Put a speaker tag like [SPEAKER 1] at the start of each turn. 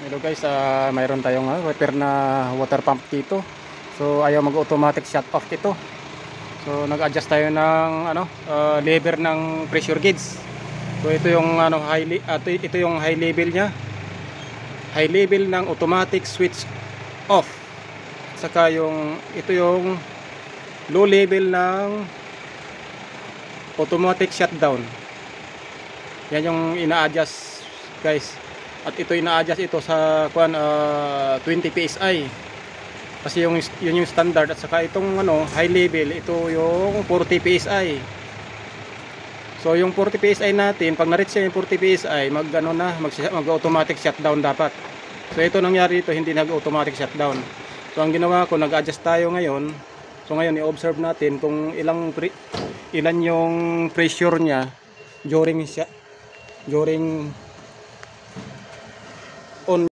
[SPEAKER 1] Hello guys, mayroon tayong repair na water pump dito. So ayaw mag-automatic shut off ito. So nag-adjust tayo ng lever ng pressure gauge. So ito yung ito yung high level niya. High level ng automatic switch off. Saka ito yung low level ng automatic shutdown. Yan yung ina-adjust guys. At ito ina-adjust ito sa 20 PSI. Kasi yun yung standard, at saka itong high level, ito yung 40 PSI. So yung 40 PSI natin, pag na-reach yung 40 PSI, mag-automatic shutdown dapat. So ito nangyari dito, hindi nag-automatic shutdown. So ang ginawa ko, nag-adjust tayo ngayon. So ngayon i-observe natin kung ilan yung pressure niya during